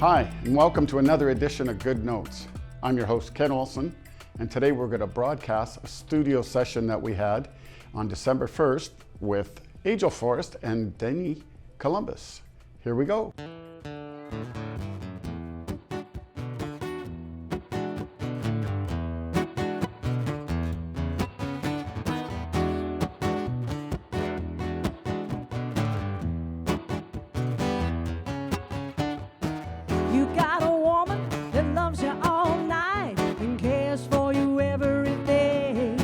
Hi, and welcome to another edition of Good Notes. I'm your host, Ken Olsen, and today we're going to broadcast a studio session that we had on December 1st with Angel Forrest and Denis Columbus. Here we go. You got a woman that loves you all night and cares for you every day.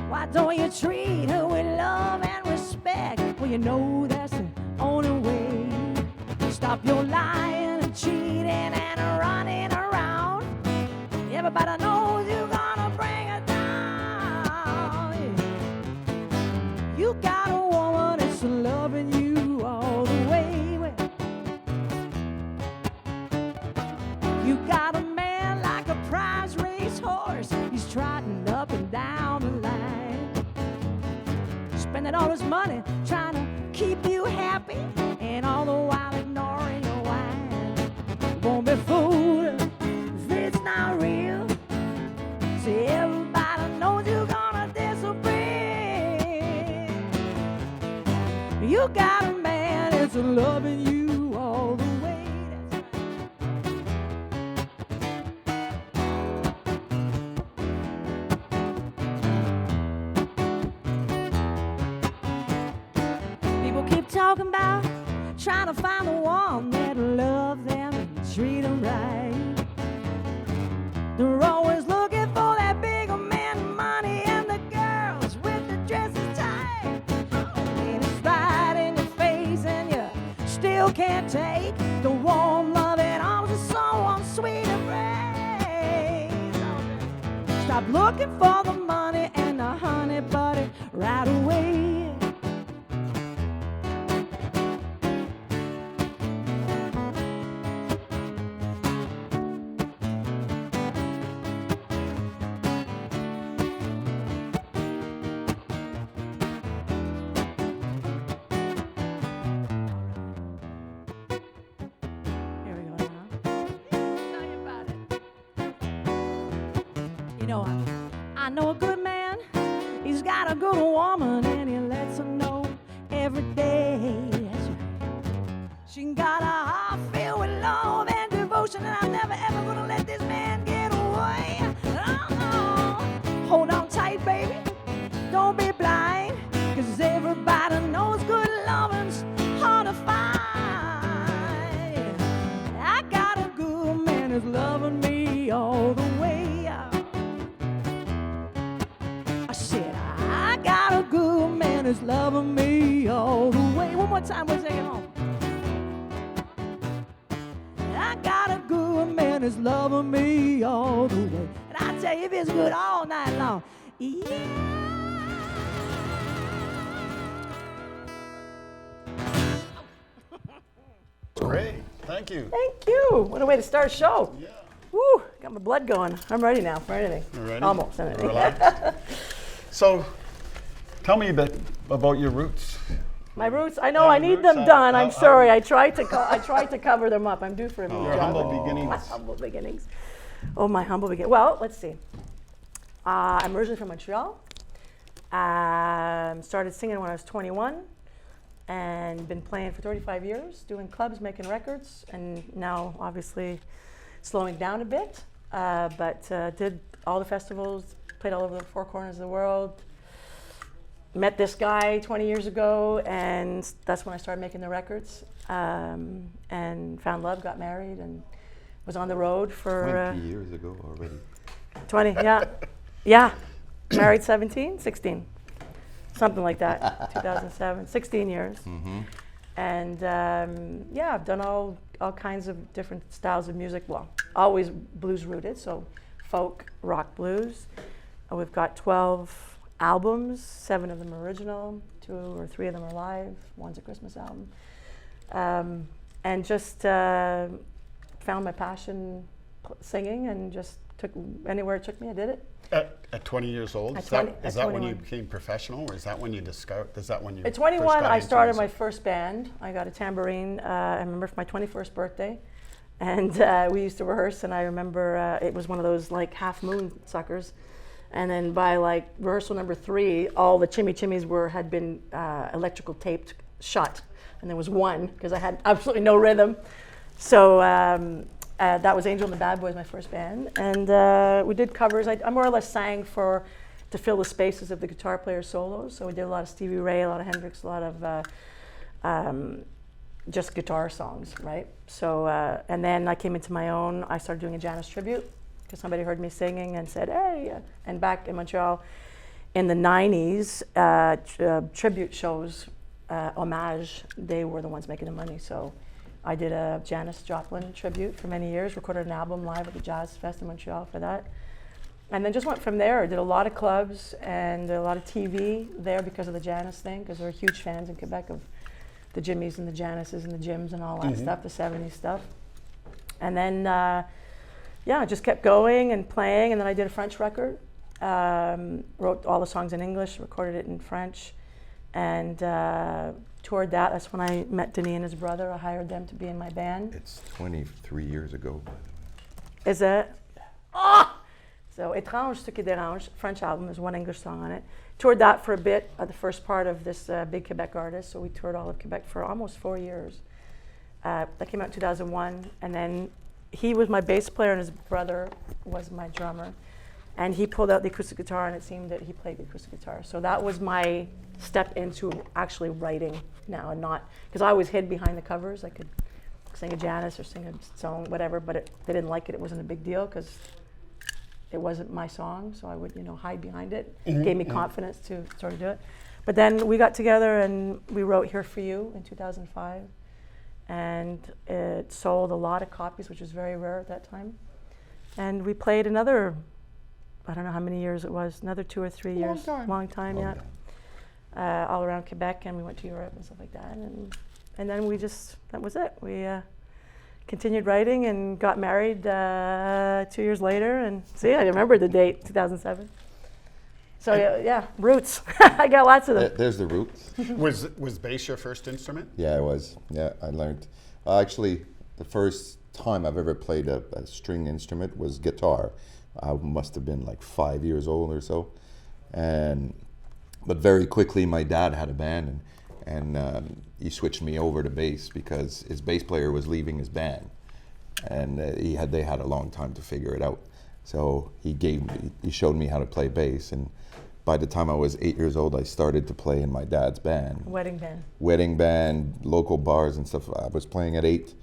Why don't you treat her with love and respect? Well, you know that's the only way. Stop your lying and cheating and running around. Everybody knows you're gonna bring her down. You got a woman that's loving you all the way. You got a man like a prize race horse. He's trotting up and down the line, spending all his money trying to keep you happy, and all the while ignoring your whine. Won't be fooled if it's not real. See, everybody knows you're gonna disobey. You got a man that's loving you all the way. Talking about trying to find the one that'll love them and treat them right. They're always looking for that bigger man, money, and the girls with the dresses tight. And it's right in your face, and you still can't take the warm loving arms of someone sweet embrace. Stop looking for the money and the honey, buddy, right away. You know, I know a good man, he's got a good woman, and he lets her know every day. That's right. She got a heart filled with love and devotion, and I'm never ever gonna let this man get away. Oh, no. Hold on tight, baby, don't be blind, 'cause everybody knows good loving's hard to find. I got a good man who's loving me all the way. Is loving me all the way. One more time, we'll take it home. I got a good man that's loving me all the way. And I tell you, it feels good all night long. Yeah. Great, thank you. Thank you. What a way to start a show. Yeah. Woo, got my blood going. I'm ready now for anything. You ready? Almost anything. Relax. So, tell me a bit about your roots. My roots, I know I need roots, them done. I'm sorry. I tried to cover them up. I'm due for a new Your job. humble beginnings. My humble beginnings. Oh, my humble beginnings. Well, let's see. I'm originally from Montreal. Started singing when I was 21 and been playing for 35 years, doing clubs, making records, and now obviously slowing down a bit. But did all the festivals, played all over the four corners of the world. Met this guy 20 years ago, and that's when I started making the records, and found love, got married, and was on the road for 20 years ago already. 20, yeah. Yeah. Married 17, 16, something like that, 2007, 16 years. Mm-hmm. And yeah, I've done all kinds of different styles of music. Well, always blues rooted, so folk, rock, blues. We've got 12 albums, 7 of them are original, 2 or 3 of them are live, one's a Christmas album. And just found my passion singing, and just took anywhere it took me, I did it. At 20 years old? At Is 20 that, is at that when you 21. became professional, or is that when you discovered? Is that when you? At first 21, got I into started my music? first band. I got a tambourine. I remember for my 21st birthday, and we used to rehearse. And I remember it was one of those like half moon suckers. And then by like rehearsal number 3, all the chimmies had been electrical taped shut, and there was one because I had absolutely no rhythm. So that was Angel and the Bad Boys, my first band, and we did covers. I more or less sang to fill the spaces of the guitar player solos. So we did a lot of Stevie Ray, a lot of Hendrix, a lot of just guitar songs, right? So and then I came into my own. I started doing a Janis tribute because somebody heard me singing and said, "Hey!" And back in Montreal in the '90s, tribute shows, homage, they were the ones making the money. So I did a Janis Joplin tribute for many years, recorded an album live at the Jazz Fest in Montreal for that. And then just went from there. I did a lot of clubs and a lot of TV there because of the Janis thing, because we were huge fans in Quebec of the Jimmies and the Janices and the Jims and all that stuff, the 70s stuff. And then, yeah, I just kept going and playing. And then I did a French record, wrote all the songs in English, recorded it in French, and toured that. That's when I met Denis and his brother. I hired them to be in my band. It's 23 years ago. Is it? Oh! So, Étrange, Ce qui dérange, French album, there's one English song on it. Toured that for a bit, the first part of this big Quebec artist. So we toured all of Quebec for almost 4 years. That came out in 2001. And then he was my bass player and his brother was my drummer. And he pulled out the acoustic guitar and it seemed that he played the acoustic guitar. So that was my step into actually writing now, and not, because I always hid behind the covers. I could sing a Janis or sing a song, whatever, but they didn't like it. It wasn't a big deal because it wasn't my song, so I would, hide behind it. Gave me confidence to sort of do it. But then we got together and we wrote Here For You in 2005, and it sold a lot of copies, which was very rare at that time. And we played another, I don't know how many years it was, another 2 or 3 years. Long time, yeah. All around Quebec, and we went to Europe and stuff like that. And then that was it. We continued writing and got married 2 years later. And see, I remember the date, 2007. So yeah, roots. I got lots of them. There's the roots. Was bass your first instrument? Yeah, it was. Yeah, I learned. Actually, the first time I've ever played a string instrument was guitar. I must have been like 5 years old or so. But very quickly, my dad had a band, and he switched me over to bass because his bass player was leaving his band, and they had a long time to figure it out. So he showed me how to play bass, and by the time I was 8 years old, I started to play in my dad's band. Wedding band, local bars and stuff. I was playing at 8,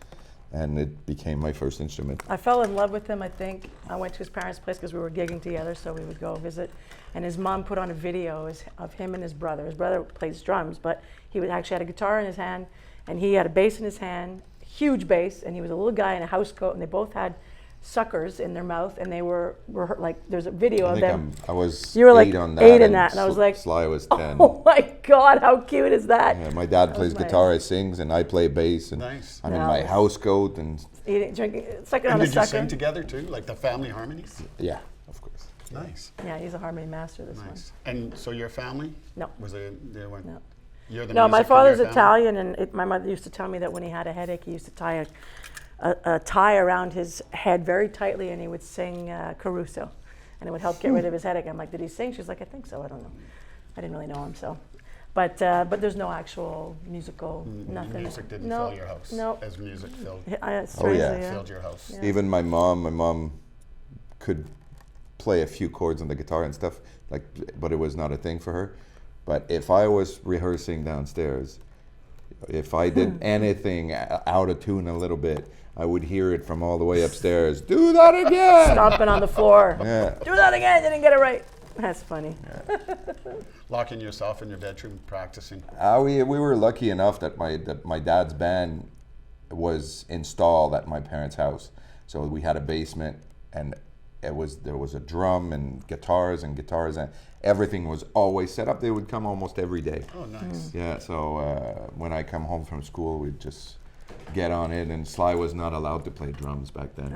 and it became my first instrument. I fell in love with him, I think. I went to his parents' place because we were gigging together, so we would go visit. And his mom put on a video of him and his brother. His brother plays drums, but he actually had a guitar in his hand, and he had a bass in his hand, huge bass, and he was a little guy in a house coat, and they both had suckers in their mouth, and they were like, there's a video of them. I was you were like 8 on that. 8 in that, and I was like, Sly was 10. Oh my God, how cute is that? Yeah, my dad plays guitar, I sings, and I play bass, and Nice. I'm in my house coat, and Eating, drinking, sucking And on a did you sucker. sing together too, like the family harmonies? yeah, of course. Nice. Yeah, he's a harmony master, this Nice. And so your family? No. Was it? They weren't. No. You're the No, my music from father's your family? Italian, and my mother used to tell me that when he had a headache, he used to tie a tie around his head very tightly, and he would sing Caruso, and it would help get rid of his headache. I'm like, did he sing? She's like, I think so. I don't know. I didn't really know him, so. But there's no actual musical, nothing. Music didn't No, fill your house. no. As music filled, Strangely, yeah. filled your house. Yeah. Even my mom could play a few chords on the guitar and stuff, but it was not a thing for her. But if I was rehearsing downstairs, if I did anything out of tune a little bit, I would hear it from all the way upstairs. Do that again! Stomping on the floor. Yeah. Do that again, you didn't get it right. That's funny. Locking yourself in your bedroom, practicing. We were lucky enough that my dad's band was installed at my parents' house. So we had a basement, and there was a drum and guitars, and everything was always set up. They would come almost every day. Oh, nice. Yeah, so when I come home from school, we'd just get on it, and Sly was not allowed to play drums back then.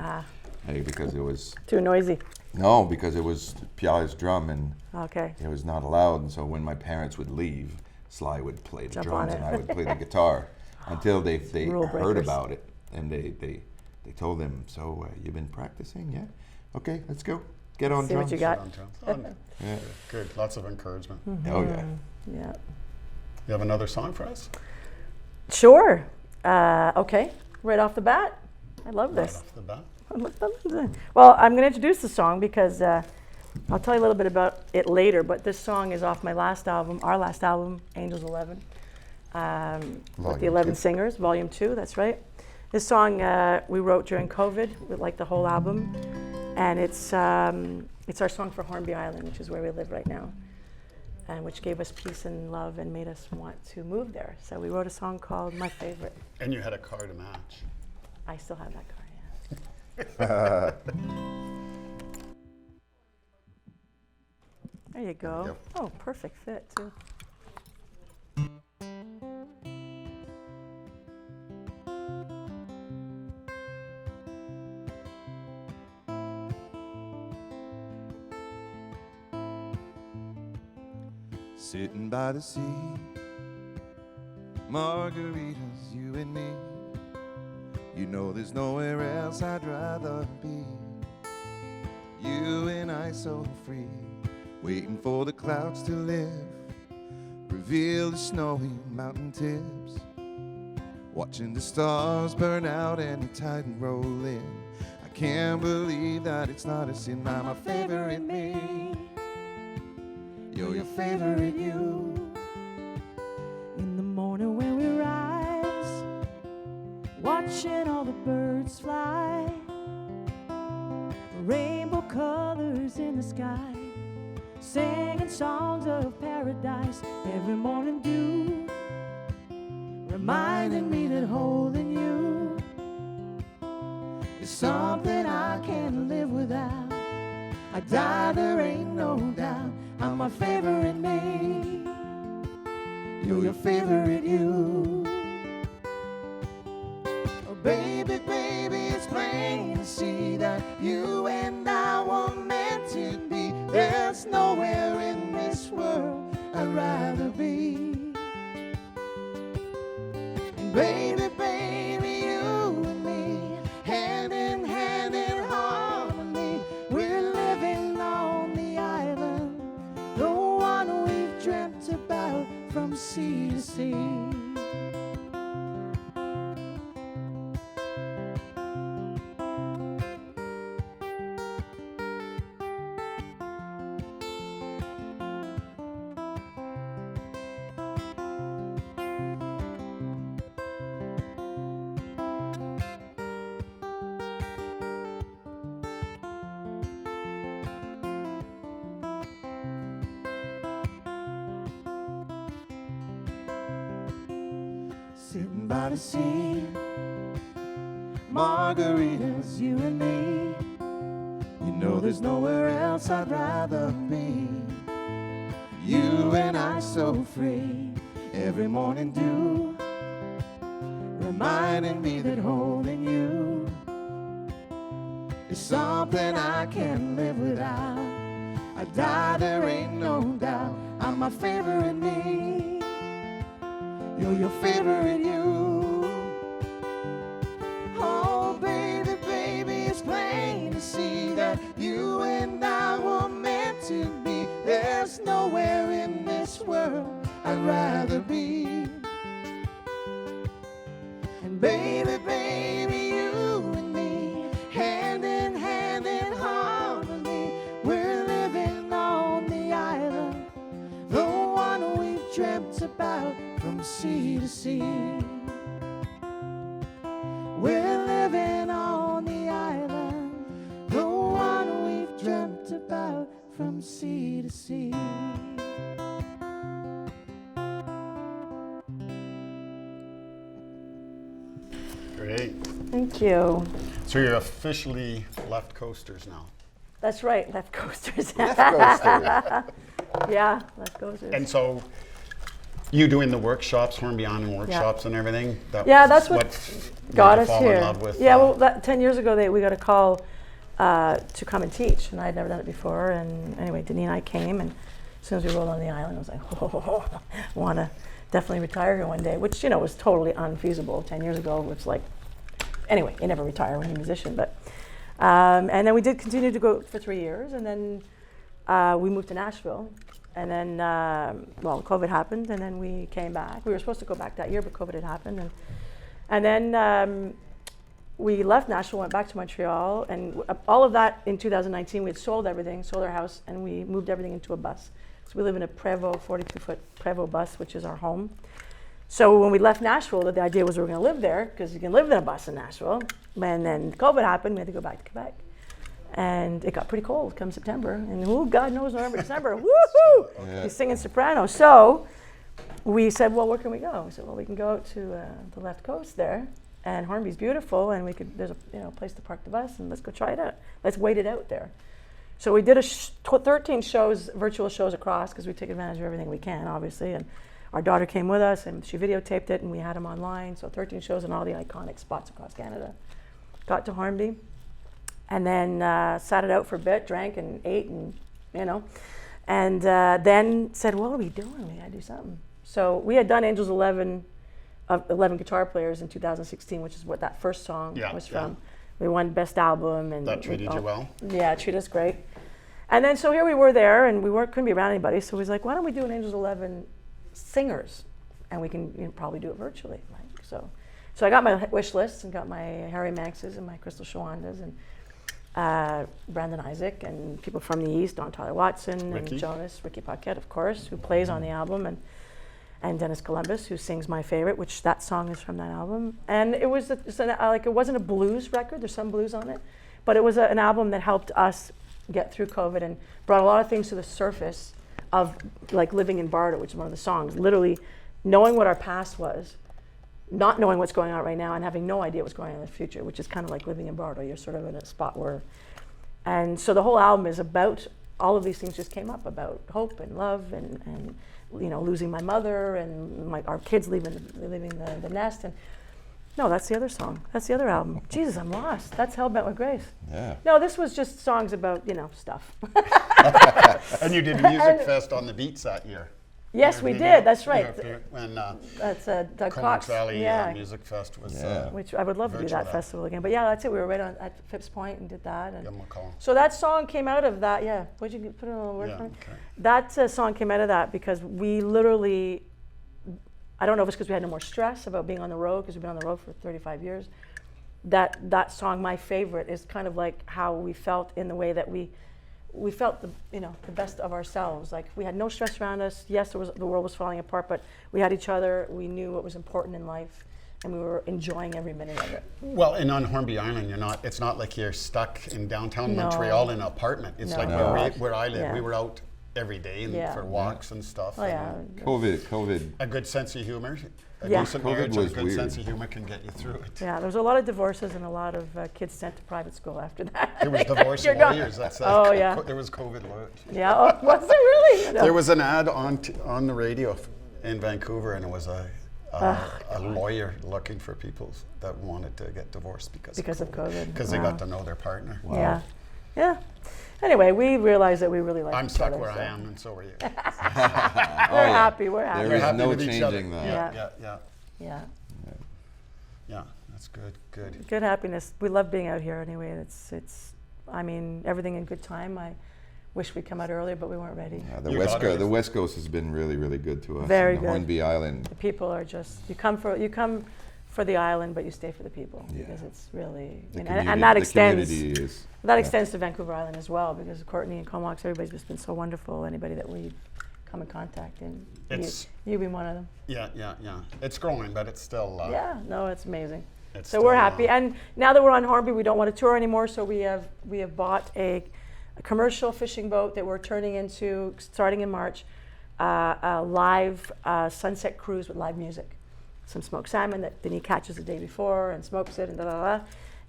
Because it was... Too noisy. No, because it was Pia's drum, and Okay. it was not allowed. And so when my parents would leave, Sly would play the Jump on drums, it. and I would play the guitar until they Rule heard breakers. about it, and they told him, so you've been practicing, yeah? Okay, let's go. Get on See drums. what you got. On drums. Oh, no. Yeah. Good. Lots of encouragement. Oh yeah. Yeah. You have another song for us? Sure. Okay. Right off the bat. I love Right this. off the bat. Well, I'm going to introduce the song because I'll tell you a little bit about it later, but this song is off my last album, our last album, Angels 11, with the 11 2. Singers, Volume 2, that's right. This song we wrote during COVID, with like the whole album, and it's our song for Hornby Island, which is where we live right now, and which gave us peace and love and made us want to move there. So we wrote a song called My Favorite. And you had a car to match. I still have that card, yeah. There you go. There you Oh, perfect fit too. Sitting by the sea, margaritas, you and me. You know there's nowhere else I'd rather be. You and I so free, waiting for the clouds to lift, reveal the snowy mountain tips, watching the stars burn out and the tide roll in. I can't believe that it's not a sin. Now my favorite me, you're your favorite you. In the morning when we rise, watching all the birds fly, rainbow colors in the sky, singing songs of paradise. Every morning dew, reminding me that holding you is something I can't live without. I die, there ain't no doubt. I'm my favorite me, you're your favorite you. Oh baby, baby, it's plain to see that you and I were meant to be. There's nowhere in this world I'd rather be. And baby, baby, you and me, hand in harmony, we're living on the island, the one we've dreamt about from sea to sea. Sitting by the sea, margaritas, you and me. You know there's nowhere else I'd rather be. You and I so free, every morning dew, reminding me that holding you is something I can't live without. I die, there ain't no doubt. I'm my favorite me, you're your favorite you. Oh baby, baby, it's plain to see that you and I were meant to be. There's nowhere in this world I'd rather be. And baby, baby, you and me, hand in harmony, we're living on the island, the one we've dreamt about from sea to sea. We're living on the island, the one we've dreamt about from sea to sea. Great. Thank you. So you're officially left coasters now. That's right, left coasters. Left coasters. Yeah, left coasters. And so you doing the workshops, Hornby Island workshops and everything? Yeah, that's what made got you us fall here. in love with, Yeah, well, 10 years ago we got a call to come and teach, and I had never done it before. And anyway, Denis and I came, and as soon as we rolled on the island, I was like, oh, I want to definitely retire here one day, which, you know, was totally unfeasible 10 years ago. It's like, anyway, you never retire when you're a musician, but, and then we did continue to go for 3 years, and then we moved to Nashville, and then, well, COVID happened, and then we came back. We were supposed to go back that year, but COVID had happened, and then we left Nashville, went back to Montreal, and all of that in 2019, we had sold everything, sold our house, and we moved everything into a bus. So we live in a Prevost, 42-foot Prevost bus, which is our home. So when we left Nashville, the idea was we were going to live there, because you can live in a bus in Nashville. And then COVID happened, we had to go back to Quebec. And it got pretty cold come September, and God knows November, December, woohoo! Yeah. He's singing soprano. So we said, well, where can we go? We said, well, we can go out to the left coast there, and Hornby's beautiful, and there's a place to park the bus, and let's go try it out. Let's wait it out there. So we did 13 shows, virtual shows across, because we take advantage of everything we can, obviously. And our daughter came with us, and she videotaped it, and we had them online. So 13 shows in all the iconic spots across Canada. Got to Hornby, and then sat it out for a bit, drank and ate, and and then said, what are we doing? We gotta do something. So we had done Angels 11 guitar players in 2016, which is what that first song was from. Yeah. We won Best Album, and that treated you well. Yeah, it treated us great. And then so here we were there, and we couldn't be around anybody. So he was like, "Why don't we do an Angels 11 singers, and we can probably do it virtually?" Right? So I got my wish list and got my Harry Manxes and my Crystal Shawandas and Brandon Isaac and people from the East, Don Tyler Watson and Jonas, Ricky Paquette, of course, who plays on the album, and Dennis Columbus, who sings my favorite, which that song is from that album. And it was it wasn't a blues record. There's some blues on it, but it was an album that helped us get through COVID and brought a lot of things to the surface of like living in Bardo, which is one of the songs. Literally knowing what our past was, not knowing what's going on right now, and having no idea what's going on in the future, which is kind of like living in Bardo. You're sort of in a spot where, and so the whole album is about all of these things. Just came up about hope and love and losing my mother and our kids leaving the nest. And no, that's the other song. That's the other album. Jesus, I'm lost. That's Hellbent with Grace. Yeah. No, this was just songs about stuff. And you did Music Fest on the Beats that year. Yes, we did. That's right. When that's Doug Comox Cox. Valley Music Fest was which I would love to do that festival again. But yeah, that's it. We were right at Phipps Point and did that. And give them a call. so that song came out of that. Yeah. Would you put it on a word for me? Okay. That song came out of that because we literally, I don't know if it's because we had no more stress about being on the road, because we've been on the road for 35 years. That song, my favorite, is kind of like how we felt in the way that we felt the best of ourselves. Like we had no stress around us. Yes, the world was falling apart, but we had each other. We knew what was important in life, and we were enjoying every minute of it. Well, and on Hornby Island, it's not like you're stuck in downtown Montreal in an apartment. It's like where I live. Yeah. We were out every day for walks and stuff. Oh, yeah. COVID. A good sense of humor. A Yeah. decent COVID marriage was and a good weird. sense of humor can get you through it. Yeah, there was a lot of divorces and a lot of kids sent to private school after that. There was divorce You're gone. lawyers. That's Oh, yeah. There was COVID lawyers. Yeah, was it really? No. There was an ad on the radio in Vancouver, and it was a lawyer looking for people that wanted to get divorced because of COVID. Because they got to know their partner. Wow. Yeah. Anyway, we realized that we really liked I'm each stuck other, where so. I am, and so are you. We're happy. We're happy. There is happy no with each other. changing that. Yeah. Yeah, that's good. Good happiness. We love being out here anyway. It's everything in good time. I wish we'd come out earlier, but we weren't ready. Yeah, Your the West Coast has been really, really good to us. Very and good. Hornby Island. The people are just, you come for the island, but you stay for the people, Yeah. because it's really, The and community- that the extends. community is- Extends to Vancouver Island as well, because Courtney and Comox, everybody's just been so wonderful. Anybody that we come in contact, and you being one of them. Yeah. It's growing, but it's still. Yeah, no, it's amazing. It's So we're still, happy, and now that we're on Hornby, we don't want to tour anymore. So we have bought a commercial fishing boat that we're turning into, starting in March, a live sunset cruise with live music. Some smoked salmon that Denis catches the day before and smokes it, and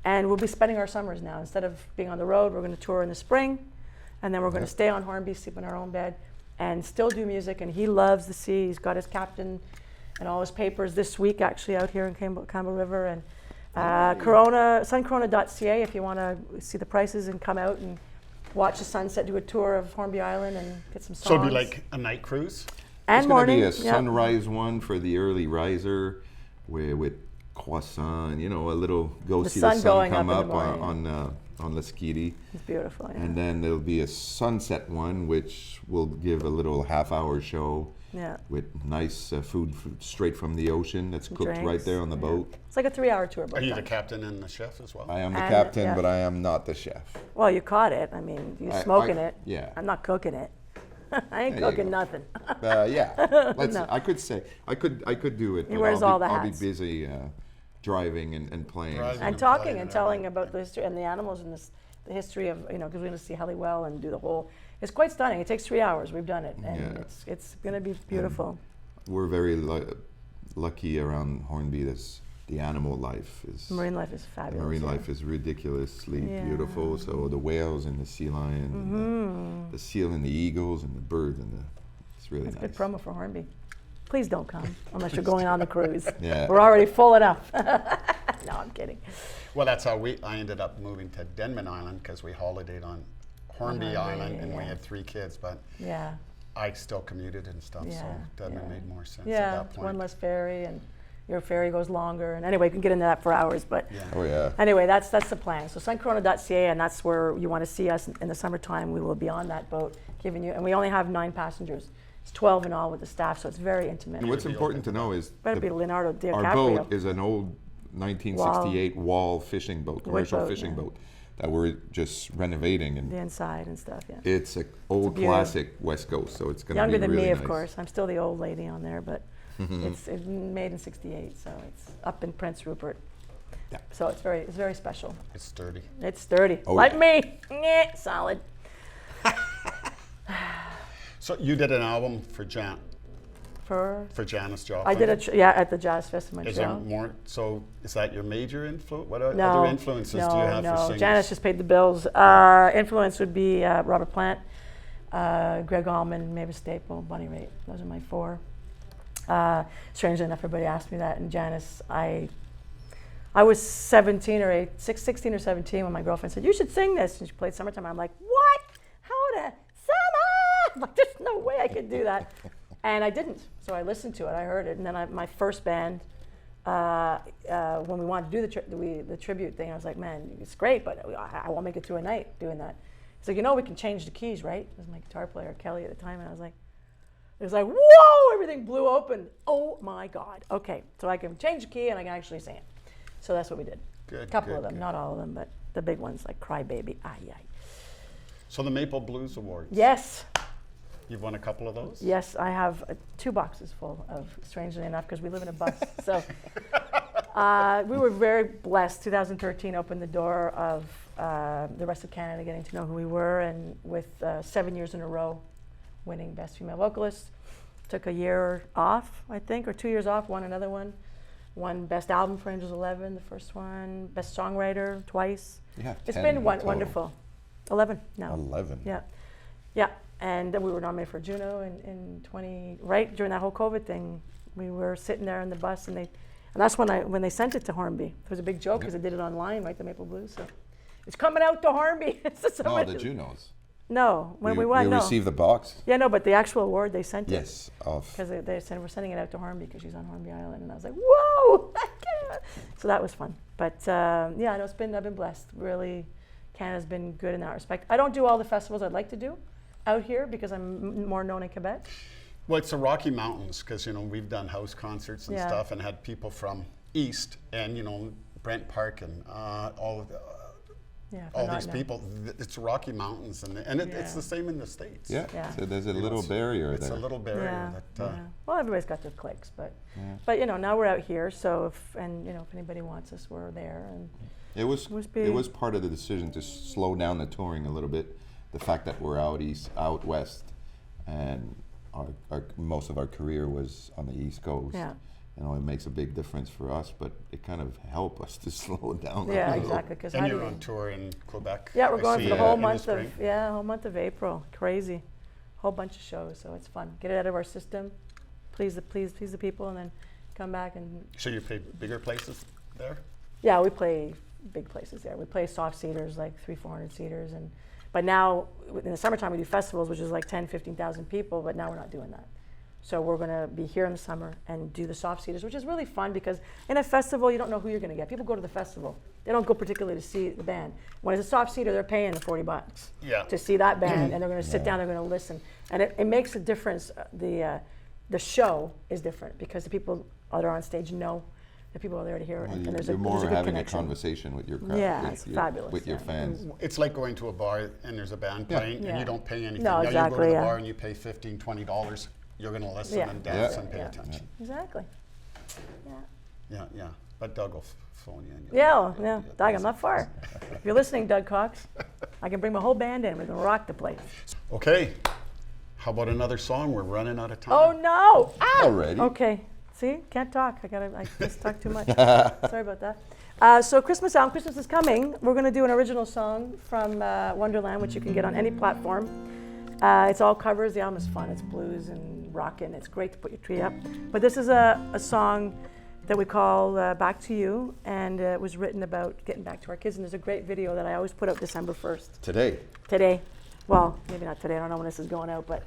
and we'll be spending our summers now. Instead of being on the road, we're going to tour in the spring, and then we're going to stay on Hornby, sleep in our own bed, and still do music. And he loves the sea. He's got his captain and all his papers this week, actually, out here in Campbell River, Suncorona.ca if you want to see the prices and come out and watch the sunset, do a tour of Hornby Island and get some songs. So it'd be like a night cruise? And It's morning. going to be a yeah. sunrise one for the early riser with croissant, you know, a little go The see sun the sun going come up up in the morning. on Laskiti. It's beautiful. Yeah. And then there'll be a sunset one, which will give a little half-hour show yeah. with nice food straight from the ocean that's cooked right Drinks, there on the yeah. boat. It's like a 3-hour tour. Are you the captain and the chef as well? I am the And, captain, yeah. but I am not the chef. Well, you caught it. I mean, you're smoking it. Yeah. I'm not cooking it. I ain't There you cooking go. nothing. Yeah. No. I could say I could do it. He but wears I'll all be, the I'll be hats. busy driving and playing. Driving. And And talking playing and and telling everything. about the history and the animals and the history of, because we're going to see Halliwell and do the whole. It's quite stunning. It takes 3 hours. We've done it, and Yeah. it's going to be beautiful. We're very lucky around Hornby. The animal life is Marine life is fabulous. marine yeah. life is ridiculously Yeah. beautiful. So the whales and the sea lion, and the seal and the eagles and the birds it's really It's nice. good promo for Hornby. Please don't come unless you're going on the cruise. Yeah. We're already full enough. No, I'm kidding. Well, that's how I ended up moving to Denman Island because we holidayed on Hornby Hornby, Island and we yeah. had 3 kids, but Yeah. I still commuted and stuff, so Yeah, Denman yeah. made more sense Yeah, at that it's point. one less ferry, and your ferry goes longer. And anyway, we can get into that for hours, but Yeah. Oh yeah. anyway, that's the plan. So suncorona.ca, and that's where you want to see us in the summertime. We will be on that boat, giving you, and we only have 9 passengers. It's 12 in all with the staff, so it's very intimate. And what's important to know is Better be Leonardo DiCaprio. our boat is an old 1968 wall fishing boat, commercial boat, fishing yeah. boat that we're just renovating, and The inside and stuff, yeah. it's an old beauty. classic West Coast, so it's going to be Younger than really me, nice. of course. I'm still the old lady on there, but it's made in '68, so it's up in Prince Rupert. Yeah. So it's very special. It's sturdy. It's sturdy, Oh, like yeah. me. Nyeh, solid. So you did an album for For Janis Joplin. I did at the Jazz Festival in Is there Montreal. more? So is that your major influence? What No, other influences do you have for singers? Janice just paid the bills. Influence would be Robert Plant, Greg Allman, Mavis Staple, Bonnie Raitt. Those are my 4. Strangely enough, everybody asked me that. And Janice, I was 16 or 17 when my girlfriend said, "You should sing this." And she played Summertime. I'm like, "What? How to summer?" I'm like, there's no way I could do that. And I didn't. So I listened to it. I heard it. And then my first band, when we wanted to do the tribute thing, I was like, "Man, it's great, but I won't make it through a night doing that." He's like, "We can change the keys, right?" It was my guitar player, Kelly, at the time. And I was like, it was like, whoa, everything blew open. Oh my God. Okay, so I can change the key and I can actually sing it. So that's what we did. Good, A couple good, of them, good. not all of them, but the big ones like Cry Baby. So the Maple Blues Awards. Yes, You've won a couple of those? yes, I have 2 boxes full of, strangely enough, because we live in a bus. So we were very blessed. 2013 opened the door of the rest of Canada getting to know who we were, and with 7 years in a row winning Best Female Vocalist. Took a year off, I think, or 2 years off, won another one. Won Best Album for Angels 11, the first one. Best Songwriter twice. Yeah, It's 10 been in total. wonderful. 11 now. 11. Yeah. Yeah. And then we were nominated for Juno in 20, right during that whole COVID thing. We were sitting there in the bus, and that's when they sent it to Hornby. It was a big joke because they did it online, right, the Maple Blues. So it's coming out to Hornby. So No, somebody- the Junos. No, when we won, no. received the box. Yeah, no, but the actual award, they sent it. Yes, of Because they said, we're sending it out to Hornby because she's on Hornby Island. And I was like, whoa! So that was fun. But yeah, no, I've been blessed. Really, Canada's been good in that respect. I don't do all the festivals I'd like to do out here because I'm more known in Quebec. Well, it's the Rocky Mountains because we've done house concerts and Yeah. stuff and had people from East and Brent Park and all of the, Yeah, all not these now. people. It's Rocky Mountains and it's Yeah. the same in the States. yeah. Yeah. So there's a You know, little barrier It's there. a little barrier Yeah, that. yeah. Well, everybody's got their cliques, but Yeah. now we're out here. So if anybody wants us, we're there. And It was was it big. was part of the decision to slow down the touring a little bit. The fact that we're out west, and our most of our career was on the East Coast. Yeah. It makes a big difference for us, but it kind of helped us to slow down. yeah, a little. exactly. Because And you're on tour in Quebec. Yeah, we're I going see, for the whole in month spring. whole month of April. Crazy, whole bunch of shows. So it's fun. Get it out of our system, please the people, and then come back and. So you play bigger places there? Yeah, we play big places there. We play soft seaters, like 300-400 seaters, but now in the summertime we do festivals, which is like 10,000-15,000 people. But now we're not doing that. So we're going to be here in the summer and do the soft seaters, which is really fun because in a festival you don't know who you're going to get. People go to the festival; they don't go particularly to see the band. When it's a soft seater, they're paying the $40 to see that band, and they're going to sit down, they're going to listen, and it makes a difference. The show is different because the people that are on stage know the people are there to hear it, Well, and there's you're a more good having connection. a conversation with your crowd. Yeah, with it's your, fabulous, with your yeah. fans. It's like going to a bar and there's a band playing Yeah. and you don't pay anything. No, Now you go exactly, to the yeah. bar and you pay $15, $20. You're going to listen Yeah. and dance Yeah. and pay Yeah. attention. Exactly. Yeah. Yeah. But Doug will phone you in. Yeah. Doug, I'm not far. If you're listening, Doug Cox, I can bring my whole band in. We're gonna rock the place. Okay. How about another song? We're running out of time. Oh no! Ah! Already? Okay. See, can't talk. I just talk too much. Sorry about that. So Christmas album, Christmas is coming. We're gonna do an original song from Wonderland, which you can get on any platform. It's all covers. The album is fun. It's blues and rockin'. It's great to put your tree up. But this is a song that we call Back to You, and it was written about getting back to our kids. And there's a great video that I always put up December 1st. Today. Well, maybe not today. I don't know when this is going out, but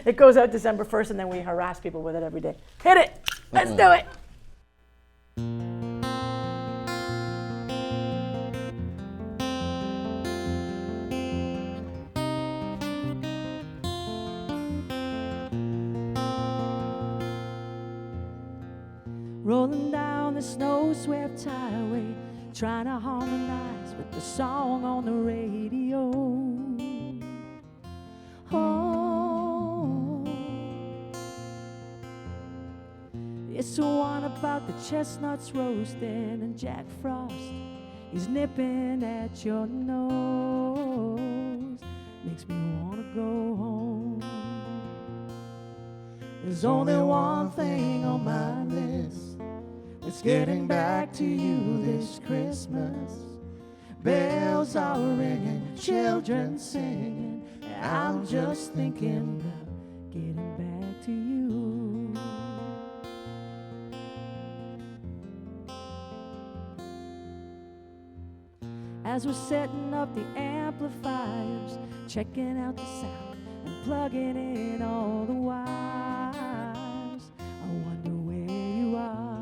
it goes out December 1st, and then we harass people with it every day. Hit it! Let's do it! Rolling down the snow-swept highway, trying to harmonize with the song on the radio. Oh, it's the one about the chestnuts roasting and Jack Frost. He's nipping at your nose, makes me want to go home. There's only one thing on my list, it's getting back to you this Christmas. Bells are ringing, children singing, and I'm just thinking about getting back to you. As we're setting up the amplifiers, checking out the sound and plugging in all the wires, I wonder where you are.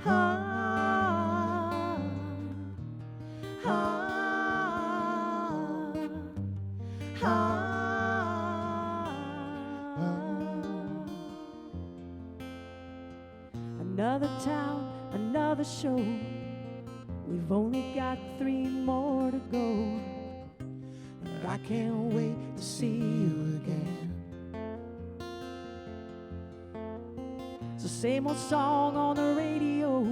Ah, ah, ah. Another town, another show. We've only got 3 more to go. And I can't wait to see you again. It's the same old song on the radio,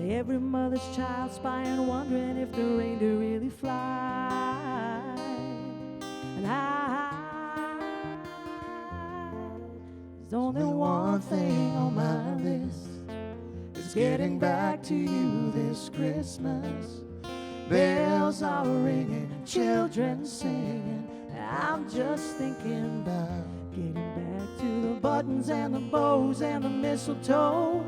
every mother's child spying, wondering if the reindeer really fly. And there's only one thing on my list, it's getting back to you this Christmas. Bells are ringing, children singing, I'm just thinking about getting back to the buttons and the bows and the mistletoe,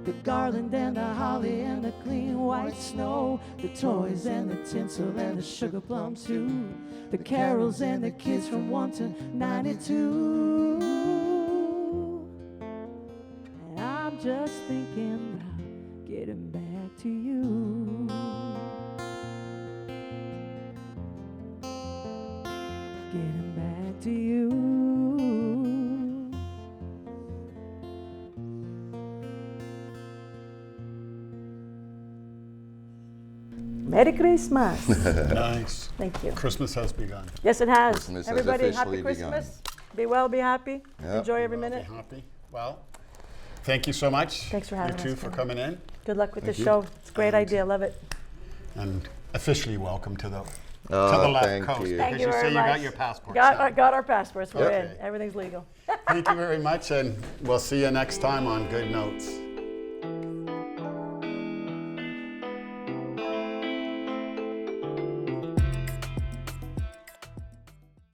the garland and the holly and the clean white snow, the toys and the tinsel and the sugar plums too, the carols and the kids from 1 to 92. And I'm just thinking about getting back to you. Getting back to you. Merry Christmas. Nice. Thank you. Christmas has begun. Yes, it has. Christmas has Everybody, officially happy Christmas. Be well, be happy. Yep. Enjoy every Be minute. happy. Well, thank you so much. Thanks for having you two us, for Ken. coming in. Good luck with Thank the you. show. It's a great And- idea. Love it. And officially welcome to the Oh, left thank coast. you. Thank Because you say very you much. got your passport. Got our passports. We're Okay. in. Everything's legal. Thank you very much, and we'll see you next time on Good Notes.